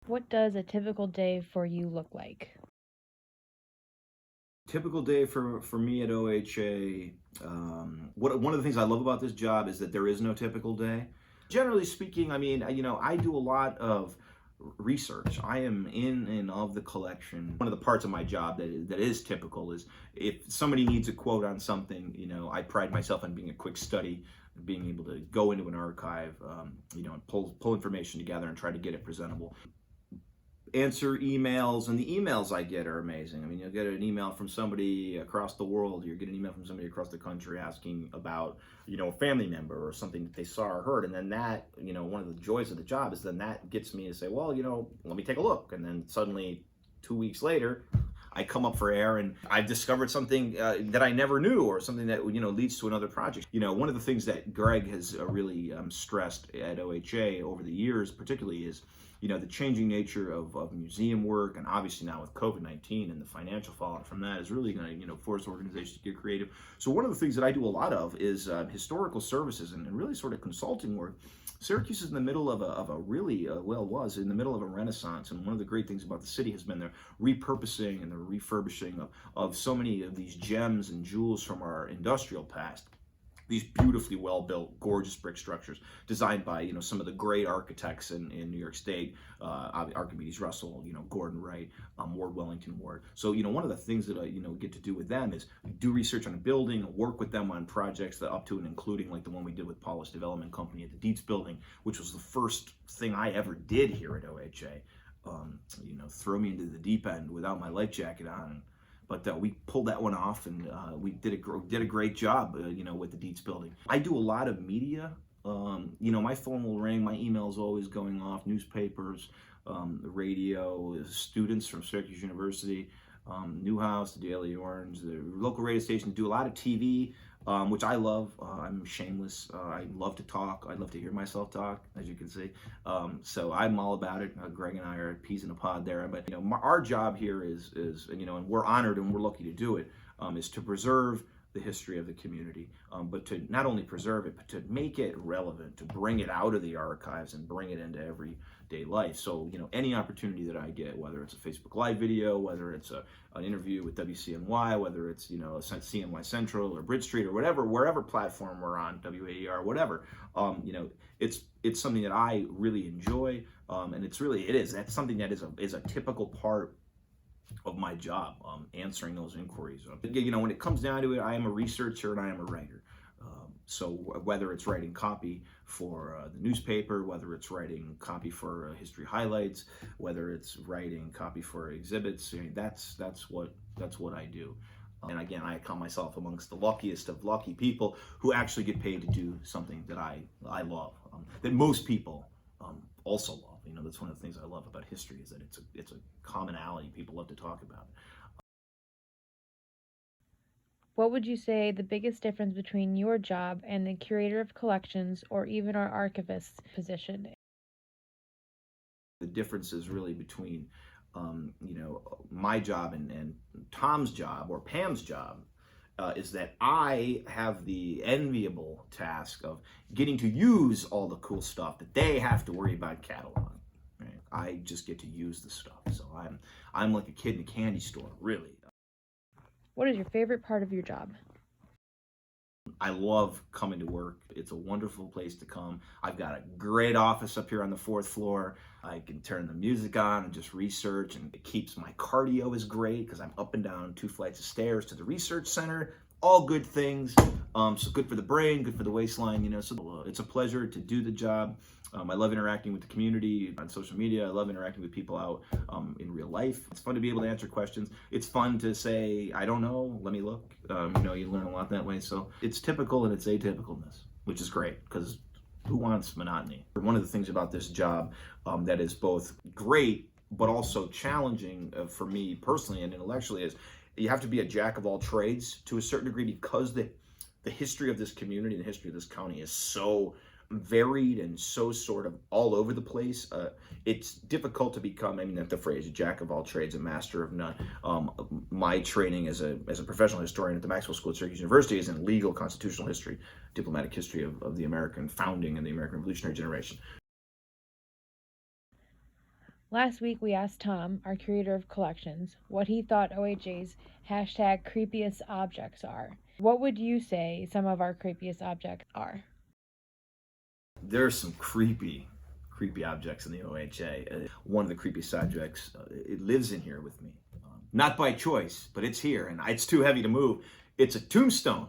What does a typical day for you look like? Typical day for me at OHA. One of the things I love about this job is that there is no typical day. Generally speaking, I mean, I do a lot of research. I am in and of the collection. One of the parts of my job that is typical is if somebody needs a quote on something, I pride myself on being a quick study, being able to go into an archive, and pull information together and try to get it presentable. Answer emails, and the emails I get are amazing. I mean, you'll get an email from somebody across the world, you get an email from somebody across the country asking about, a family member or something that they saw or heard. And then that, one of the joys of the job is then that gets me to say, well, let me take a look. And then suddenly 2 weeks later, I come up for air and I've discovered something that I never knew, or something that leads to another project. One of the things that Greg has really stressed at OHA over the years, particularly, is the changing nature of museum work, and obviously now with COVID-19 and the financial fallout from that is really going to force organizations to get creative. So one of the things that I do a lot of is historical services and really sort of consulting work. Syracuse is in the middle of a really, was in the middle of a renaissance, and one of the great things about the city has been the repurposing and the refurbishing of so many of these gems and jewels from our industrial past. These beautifully well-built, gorgeous brick structures designed by, some of the great architects in New York State, Archimedes Russell, Gordon Wright, Ward Wellington Ward. So, one of the things that I, get to do with them is do research on a building, work with them on projects that up to and including like the one we did with Polish Development Company at the Dietz Building, which was the first thing I ever did here at OHA. Throw me into the deep end without my life jacket on. But we pulled that one off, and we did a great job, with the Dietz Building. I do a lot of media. My phone will ring, my email is always going off, newspapers, the radio, students from Syracuse University, Newhouse, the Daily Orange, the local radio stations, do a lot of TV, which I love. I'm shameless. I love to talk. I love to hear myself talk, as you can see. So I'm all about it. Greg and I are peas in a pod there. But our job here is and we're honored and we're lucky to do it, is to preserve the history of the community, but to not only preserve it, but to make it relevant, to bring it out of the archives and bring it into everyday life. So, any opportunity that I get, whether it's a Facebook Live video, whether it's an interview with WCNY, whether it's, a CNY Central or Bridge Street or wherever platform we're on, WAER, whatever, it's something that I really enjoy, and that's something that is a typical part of my job, answering those inquiries. When it comes down to it, I am a researcher and I am a writer. So whether it's writing copy for the newspaper, whether it's writing copy for history highlights, whether it's writing copy for exhibits, that's what I do. And again, I count myself amongst the luckiest of lucky people who actually get paid to do something that I love, that most people also love. That's one of the things I love about history, is that it's a commonality. People love to talk about it. What would you say the biggest difference between your job and the curator of collections or even our archivist's position? The difference is really between, my job and Tom's job or Pam's job. Is that I have the enviable task of getting to use all the cool stuff that they have to worry about cataloging. Right? I just get to use the stuff, so I'm like a kid in a candy store, really. What is your favorite part of your job? I love coming to work. It's a wonderful place to come. I've got a great office up here on the 4th floor. I can turn the music on and just research, and it keeps my cardio is great because I'm up and down 2 flights of stairs to the research center. All good things. So good for the brain, good for the waistline, so it's a pleasure to do the job. I love interacting with the community on social media. I love interacting with people out in real life. It's fun to be able to answer questions. It's fun to say, I don't know, let me look. You learn a lot that way. So it's typical and it's atypicalness, which is great because who wants monotony? One of the things about this job that is both great but also challenging for me personally and intellectually is you have to be a jack of all trades to a certain degree, because the history of this community and the history of this county is so varied and so sort of all over the place. It's difficult to become, that's the phrase, a jack of all trades, a master of none. My training as a professional historian at the Maxwell School at Syracuse University is in legal constitutional history, diplomatic history of the American founding and the American Revolutionary generation. Last week we asked Tom, our curator of collections, what he thought OHA's hashtag creepiest objects are. What would you say some of our creepiest objects are? There's some creepy objects in the OHA. One of the creepiest objects, it lives in here with me. Not by choice, but it's here, and it's too heavy to move. It's a tombstone.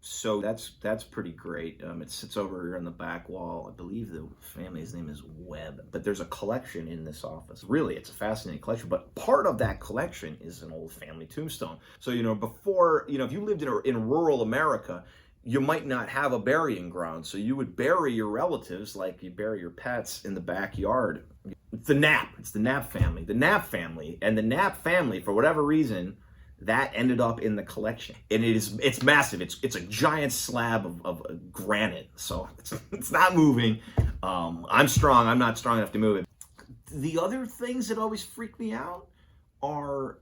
So that's pretty great. It sits over here on the back wall. I believe the family's name is Webb, but there's a collection in this office. Really, it's a fascinating collection, but part of that collection is an old family tombstone. So, before, if you lived in rural America, you might not have a burying ground. So you would bury your relatives like you bury your pets in the backyard. It's the Knapp family. The Knapp family, and the Knapp family, for whatever reason, that ended up in the collection, and it's massive. It's a giant slab of granite, so it's not moving. I'm strong. I'm not strong enough to move it. The other things that always freak me out are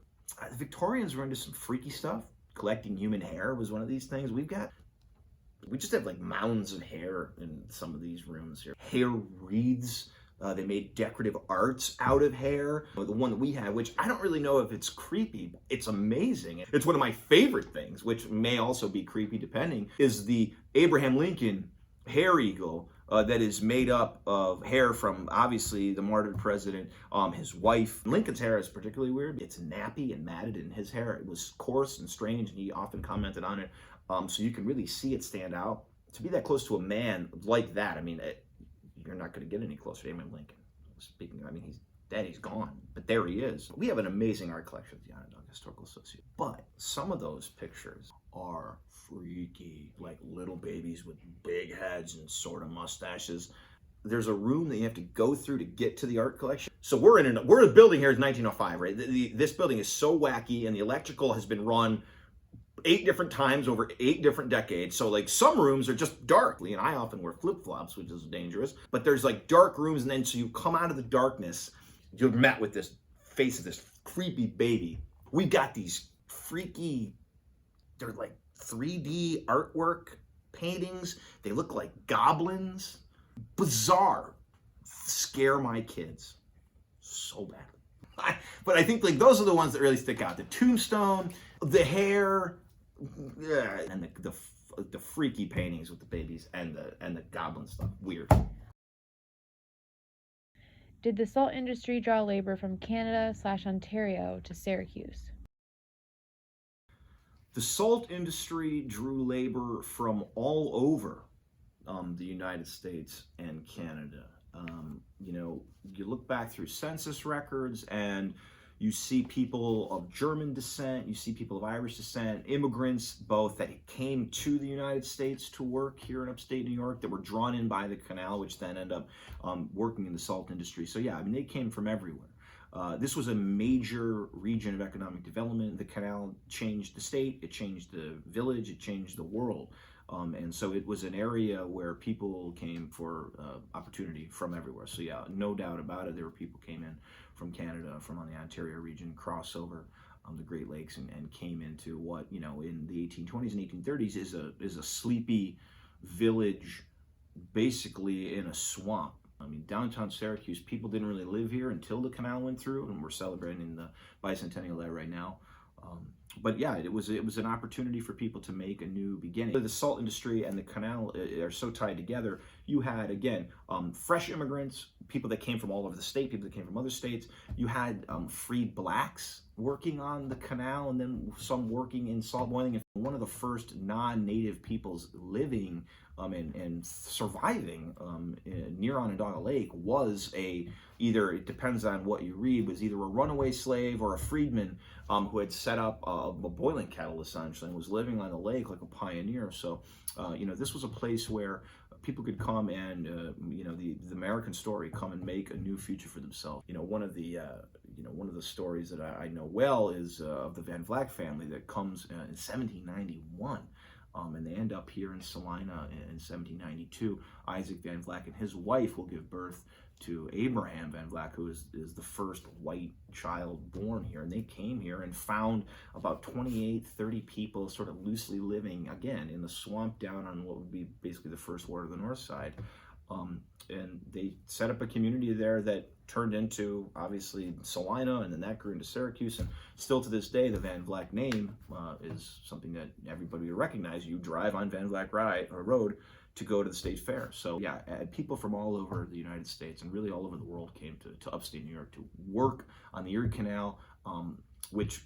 the Victorians were into some freaky stuff. Collecting human hair was one of these things. We just have like mounds of hair in some of these rooms here. Hair wreaths. They made decorative arts out of hair. The one that we have, which I don't really know if it's creepy, but it's amazing. It's one of my favorite things, which may also be creepy depending, is the Abraham Lincoln hair eagle that is made up of hair from, obviously, the martyred president, his wife. Lincoln's hair is particularly weird. It's nappy and matted, and his hair, it was coarse and strange, and he often commented on it. So you can really see it stand out. To be that close to a man like that, I mean, you're not going to get any closer to Abraham Lincoln. Speaking, he's dead, he's gone, but there he is. We have an amazing art collection at the Onondaga Historical Association, but some of those pictures are freaky, like little babies with big heads and sort of mustaches. There's a room that you have to go through to get to the art collection. So we're a building here is 1905, right? This building is so wacky, and the electrical has been run 8 different times over 8 different decades. So like some rooms are just dark, and I often wear flip-flops, which is dangerous, but there's like dark rooms, and then so you come out of the darkness, you're met with this face of this creepy baby. We got these freaky, they're like 3D artwork paintings. They look like goblins. Bizarre. Scare my kids so bad. But I think like those are the ones that really stick out. The tombstone, the hair, and the freaky paintings with the babies and the goblin stuff. Weird. Did the salt industry draw labor from Canada/Ontario to Syracuse? The salt industry drew labor from all over the United States and Canada. You look back through census records and you see people of German descent, you see people of Irish descent, immigrants both that came to the United States to work here in upstate New York that were drawn in by the canal, which then end up working in the salt industry. So yeah, they came from everywhere. This was a major region of economic development. The canal changed the state, it changed the village, it changed the world. And so it was an area where people came for opportunity from everywhere. So yeah, no doubt about it, there were people came in from Canada, from on the Ontario region, cross over the Great Lakes and came into what, in the 1820s and 1830s is a sleepy village, basically in a swamp. Downtown Syracuse, people didn't really live here until the canal went through, and we're celebrating the bicentennial there right now. But yeah, it was an opportunity for people to make a new beginning. The salt industry and the canal are so tied together. You had, again, fresh immigrants, people that came from all over the state, people that came from other states. You had freed blacks working on the canal, and then some working in salt boiling. One of the first non-native peoples living and surviving near Onondaga Lake was either, it depends on what you read, was either a runaway slave or a freedman who had set up a boiling kettle essentially and was living on the lake like a pioneer. So, this was a place where people could come and, the American story, come and make a new future for themselves. One of the stories that I know well is of the Van Vleck family that comes in 1791. And they end up here in Salina in 1792. Isaac Van Vleck and his wife will give birth to Abraham Van Vleck, who is the first white child born here. And they came here and found about 28, 30 people sort of loosely living, again, in the swamp down on what would be basically the first ward of the north side. And they set up a community there that turned into, obviously, Salina, and then that grew into Syracuse. And still to this day, the Van Vleck name is something that everybody would recognize. You drive on Van Vleck Road to go to the state fair. So yeah, people from all over the United States and really all over the world came to upstate New York to work on the Erie Canal, which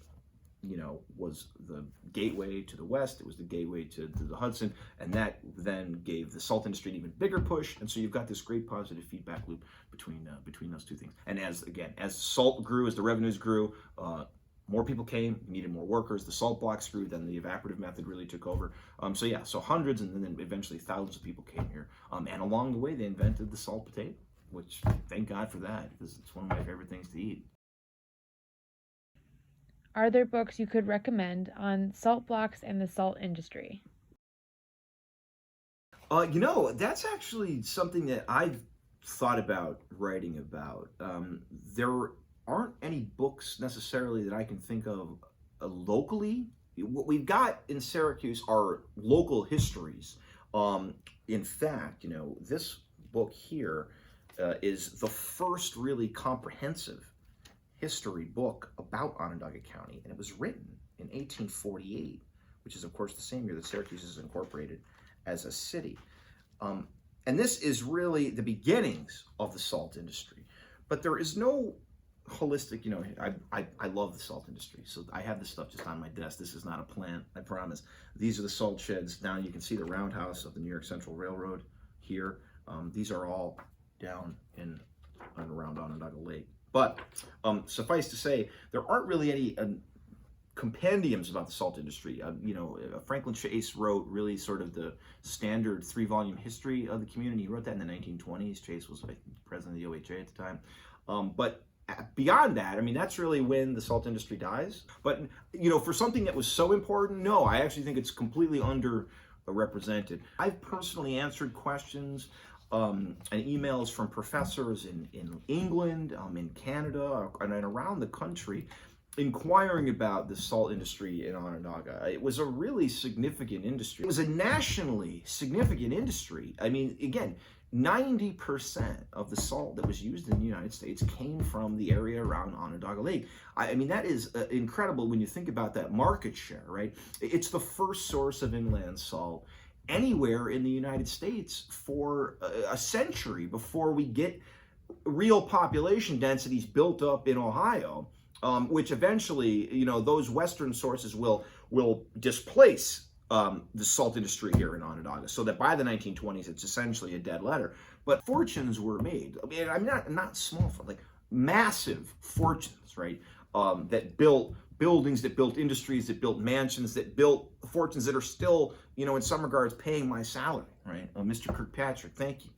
was the gateway to the west. It was the gateway to the Hudson, and that then gave the salt industry an even bigger push. And so you've got this great positive feedback loop between those two things. And as salt grew, as the revenues grew, more people came, needed more workers, the salt blocks grew, then the evaporative method really took over. So hundreds and then eventually thousands of people came here. And along the way, they invented the salt potato, which thank God for that, because it's one of my favorite things to eat. Are there books you could recommend on salt blocks and the salt industry? That's actually something that I've thought about writing about. There aren't any books necessarily that I can think of locally. What we've got in Syracuse are local histories. In fact, this book here is the first really comprehensive history book about Onondaga County, and it was written in 1848, which is of course the same year that Syracuse is incorporated as a city. And this is really the beginnings of the salt industry. But there is no holistic, I love the salt industry, so I have this stuff just on my desk. This is not a plant, I promise. These are the salt sheds. Down you can see the roundhouse of the New York Central Railroad here. These are all down in and around Onondaga Lake. But suffice to say, there aren't really any compendiums about the salt industry. Franklin Chase wrote really sort of the standard 3-volume history of the community. He wrote that in the 1920s. Chase was president of the OHA at the time. But beyond that, that's really when the salt industry dies. But, for something that was so important, no, I actually think it's completely underrepresented. I've personally answered questions and emails from professors in England, in Canada, and around the country, inquiring about the salt industry in Onondaga. It was a really significant industry. It was a nationally significant industry. Again, 90% of the salt that was used in the United States came from the area around Onondaga Lake. That is incredible when you think about that market share, right? It's the first source of inland salt anywhere in the United States for a century before we get real population densities built up in Ohio, which eventually, those western sources will displace the salt industry here in Onondaga, so that by the 1920s, it's essentially a dead letter. But fortunes were made. Not small, like massive fortunes, right? That built buildings, that built industries, that built mansions, that built fortunes that are still, in some regards, paying my salary, right? Mr. Kirkpatrick, thank you.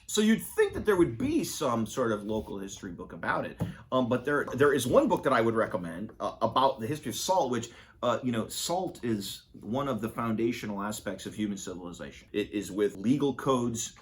So you'd think that there would be some sort of local history book about it, but there is one book that I would recommend about the history of salt, which, salt is one of the foundational aspects of human civilization. It is with legal codes,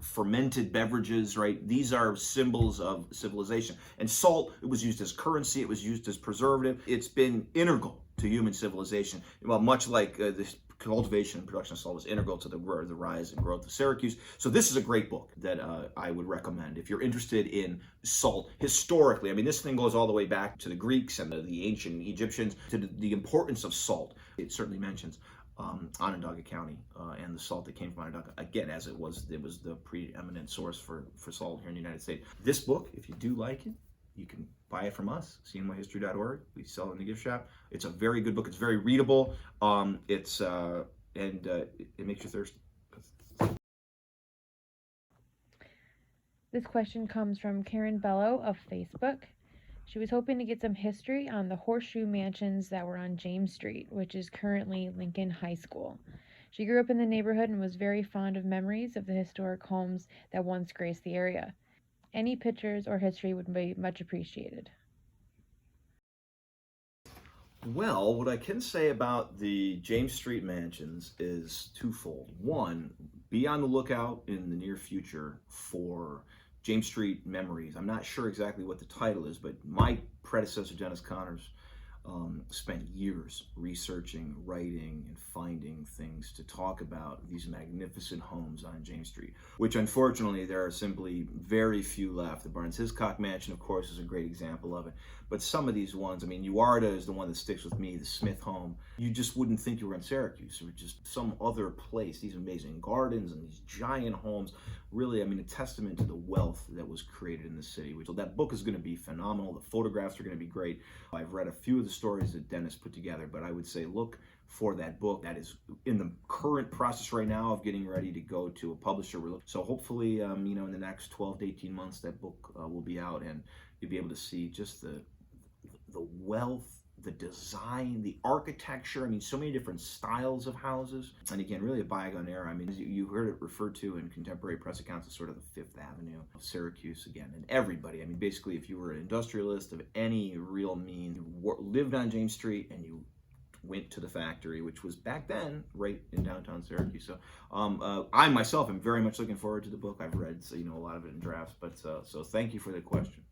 fermented beverages, right? These are symbols of civilization. And salt, it was used as currency, it was used as preservative. It's been integral to human civilization. Well, much like the cultivation and production of salt was integral to the rise and growth of Syracuse. So this is a great book that I would recommend if you're interested in salt historically. This thing goes all the way back to the Greeks and the ancient Egyptians, to the importance of salt. It certainly mentions Onondaga County and the salt that came from Onondaga, again, as it was the preeminent source for salt here in the United States. This book, if you do like it, you can buy it from us, cnyhistory.org. We sell it in the gift shop. It's a very good book. It's very readable. It makes you thirsty. This question comes from Karen Bello of Facebook. She was hoping to get some history on the horseshoe mansions that were on James Street, which is currently Lincoln High School. She grew up in the neighborhood and was very fond of memories of the historic homes that once graced the area. Any pictures or history would be much appreciated. Well, what I can say about the James Street mansions is twofold. One, be on the lookout in the near future for James Street Memories. I'm not sure exactly what the title is, but my predecessor, Dennis Connors, spent years researching, writing, and finding things to talk about these magnificent homes on James Street, which unfortunately there are simply very few left. The Barnes-Hiscock Mansion, of course, is a great example of it. But some of these ones, I mean, Uarda is the one that sticks with me, the Smith home. You just wouldn't think you were in Syracuse or just some other place. These amazing gardens and these giant homes. Really, I mean, a testament to the wealth that was created in the city. So that book is going to be phenomenal. The photographs are going to be great. I've read a few of the stories that Dennis put together, but I would say look for that book. That is in the current process right now of getting ready to go to a publisher. So hopefully, in the next 12 to 18 months, that book will be out, and you'll be able to see just the wealth, the design, the architecture. I mean, so many different styles of houses. And again, really a bygone era. I mean, you heard it referred to in contemporary press accounts as sort of the Fifth Avenue of Syracuse again. And everybody, I mean, basically, if you were an industrialist of any real means, you lived on James Street and you went to the factory, which was back then right in downtown Syracuse. So I myself am very much looking forward to the book. I've read a lot of it in drafts, but so thank you for the question.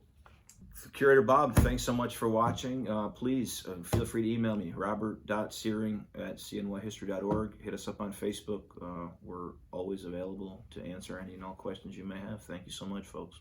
Curator Bob, thanks so much for watching. Please feel free to email me, robert.searing@cnyhistory.org. Hit us up on Facebook. We're always available to answer any and all questions you may have. Thank you so much, folks.